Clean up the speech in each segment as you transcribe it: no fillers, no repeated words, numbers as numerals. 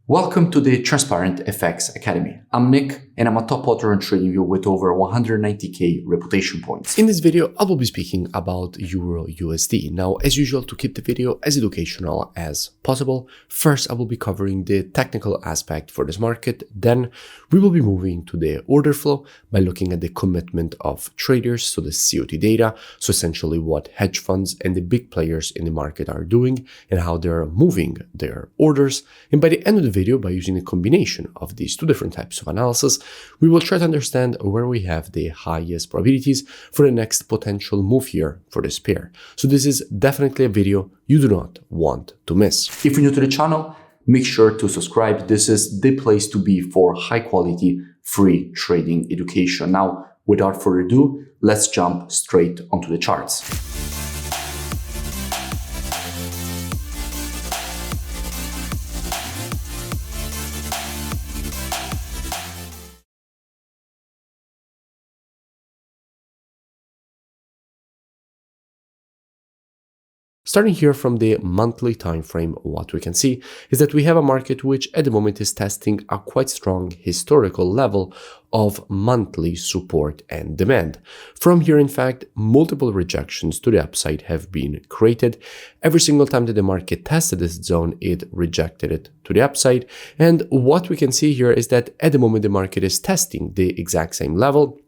Welcome to the Transparent FX Academy. I'm Nick, and I'm a top author and trading view with over 190k reputation points. In this video, I will be speaking about EURUSD. Now, as usual, to keep the video as educational as possible, first I will be covering the technical aspect for this market. Then we will be moving to the order flow by looking at the commitment of traders, so the COT data, so essentially what hedge funds and the big players in the market are doing and how they're moving their orders. And by the end of the video, by using a combination of these two different types of analysis, we will try to understand where we have the highest probabilities for the next potential move here for this pair. So this is definitely a video you do not want to miss. If you're new to the channel, make sure to subscribe. This is the place to be for high quality, free trading education. Now, without further ado, let's jump straight onto the charts. Starting here from the monthly time frame, what we can see is that we have a market which at the moment is testing a quite strong historical level of monthly support and demand. From here, in fact, multiple rejections to the upside have been created. Every single time that the market tested this zone, it rejected it to the upside. And what we can see here is that at the moment the market is testing the exact same level.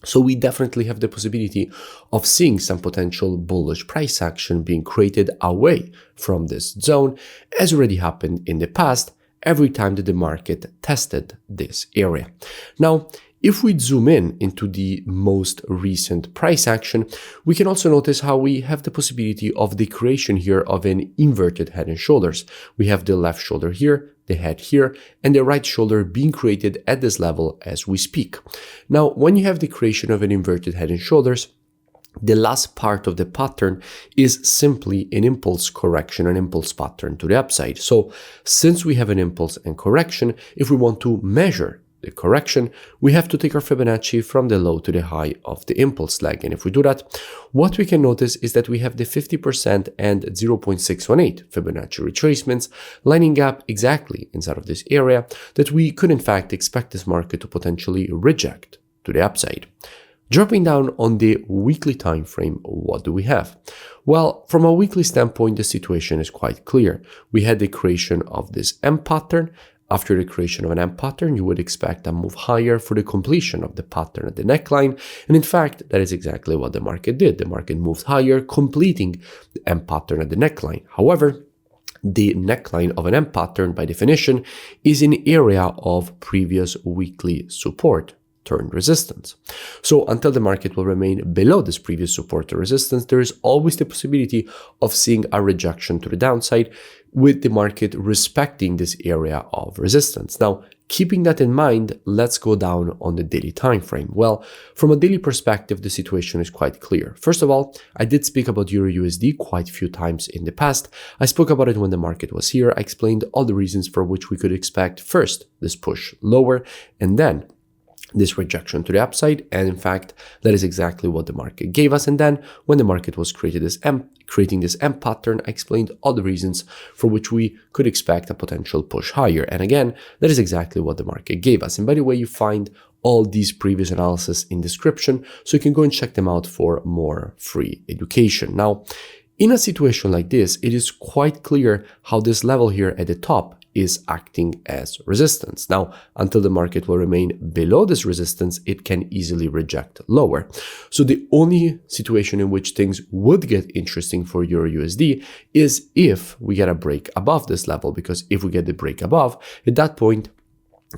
So we definitely have the possibility of seeing some potential bullish price action being created away from this zone, as already happened in the past every time that the market tested this area. Now, if we zoom in into the most recent price action, we can also notice how we have the possibility of the creation here of an inverted head and shoulders. We have the left shoulder here, the head here, and the right shoulder being created at this level as we speak. Now, when you have the creation of an inverted head and shoulders, the last part of the pattern is simply an impulse correction, an impulse pattern to the upside. So since we have an impulse and correction, if we want to measure the correction, we have to take our Fibonacci from the low to the high of the impulse leg. And if we do that, what we can notice is that we have the 50% and 0.618 Fibonacci retracements lining up exactly inside of this area that we could in fact expect this market to potentially reject to the upside. Dropping down on the weekly time frame, what do we have? Well, from a weekly standpoint, the situation is quite clear. We had the creation of this M pattern. After the creation of an M pattern, you would expect a move higher for the completion of the pattern at the neckline. And in fact, that is exactly what the market did. The market moved higher, completing the M pattern at the neckline. However, the neckline of an M pattern, by definition, is an area of previous weekly support turned resistance. So until the market will remain below this previous support or resistance, there is always the possibility of seeing a rejection to the downside, with the market respecting this area of resistance. Now, keeping that in mind, let's go down on the daily time frame. Well, from a daily perspective, the situation is quite clear. First of all, I did speak about EURUSD quite a few times in the past. I spoke about it when the market was here. I explained all the reasons for which we could expect first this push lower and then this rejection to the upside, and in fact that is exactly what the market gave us. And then when the market was creating this M pattern, I explained all the reasons for which we could expect a potential push higher, and again that is exactly what the market gave us. And by the way, you find all these previous analysis in description, so you can go and check them out for more free education. Now, in a situation like this, it is quite clear how this level here at the top is acting as resistance. Now, until the market will remain below this resistance, it can easily reject lower. So the only situation in which things would get interesting for EURUSD is if we get a break above this level, because if we get the break above, at that point,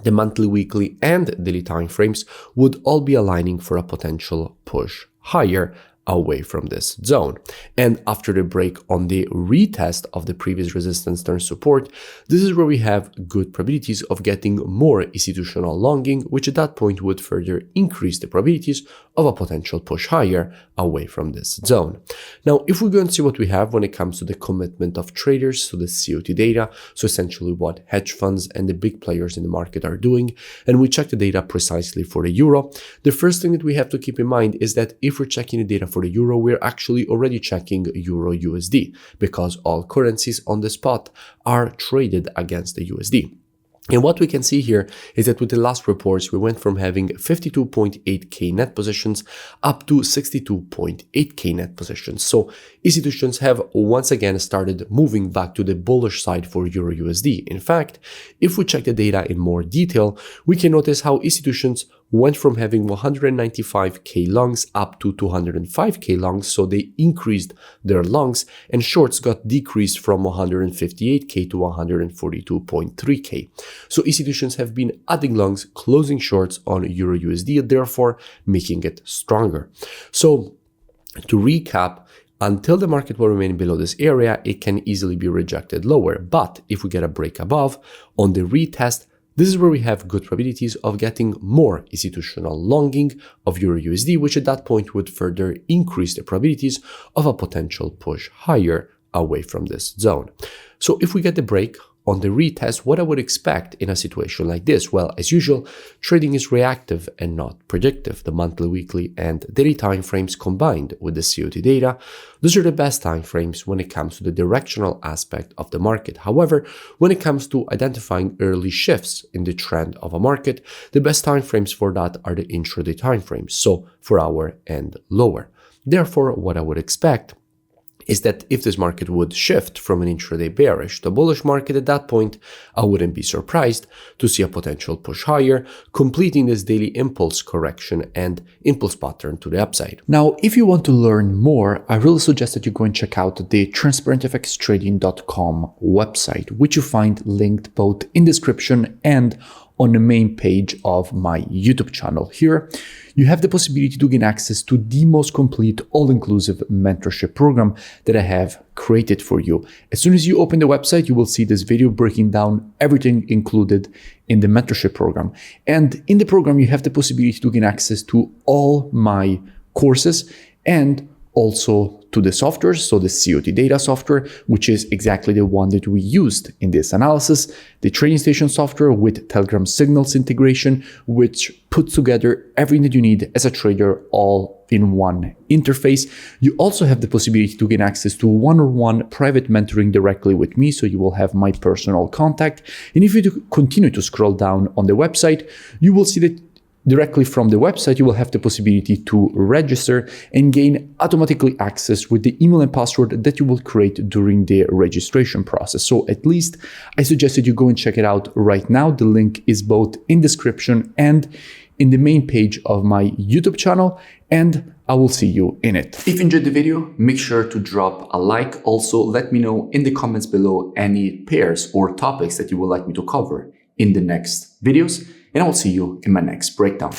the monthly, weekly, and daily time frames would all be aligning for a potential push higher away from this zone. And after the break on the retest of the previous resistance turn support, this is where we have good probabilities of getting more institutional longing, which at that point would further increase the probabilities of a potential push higher away from this zone. Now, if we go and see what we have when it comes to the commitment of traders, so the COT data, so essentially what hedge funds and the big players in the market are doing, and we check the data precisely for the euro, the first thing that we have to keep in mind is that if we're checking the data for the euro, we're actually already checking EURUSD, because all currencies on the spot are traded against the USD. And what we can see here is that with the last reports, we went from having 52.8k net positions up to 62.8k net positions. So institutions have once again started moving back to the bullish side for EURUSD. In fact, if we check the data in more detail, we can notice how institutions went from having 195k longs up to 205k longs, so they increased their longs, and shorts got decreased from 158k to 142.3k. So institutions have been adding longs, closing shorts on EURUSD, therefore making it stronger. So to recap, until the market will remain below this area, it can easily be rejected lower. But if we get a break above on the retest, this is where we have good probabilities of getting more institutional longing of EURUSD, which at that point would further increase the probabilities of a potential push higher away from this zone. So if we get the break on the retest, what I would expect in a situation like this? Well, as usual, trading is reactive and not predictive. The monthly, weekly, and daily time frames combined with the COT data, those are the best time frames when it comes to the directional aspect of the market. However, when it comes to identifying early shifts in the trend of a market, the best time frames for that are the intraday time frames, so 4 hour and lower. Therefore, what I would expect is that if this market would shift from an intraday bearish to a bullish market, at that point, I wouldn't be surprised to see a potential push higher, completing this daily impulse correction and impulse pattern to the upside. Now, if you want to learn more, I really suggest that you go and check out the transparentfxtrading.com website, which you find linked both in description and on the main page of my YouTube channel. Here, you have the possibility to gain access to the most complete, all-inclusive mentorship program that I have created for you. As soon as you open the website, you will see this video breaking down everything included in the mentorship program. And in the program, you have the possibility to gain access to all my courses and also to the software, so the COT data software, which is exactly the one that we used in this analysis, the trading station software with Telegram signals integration, which puts together everything that you need as a trader all in one interface. You also have the possibility to gain access to one-on-one private mentoring directly with me, so you will have my personal contact. And if you continue to scroll down on the website, you will see that directly from the website, you will have the possibility to register and gain automatically access with the email and password that you will create during the registration process. So at least I suggest that you go and check it out right now. The link is both in description and in the main page of my YouTube channel, and I will see you in it. If you enjoyed the video, make sure to drop a like. Also, let me know in the comments below any pairs or topics that you would like me to cover in the next videos. And I will see you in my next breakdown.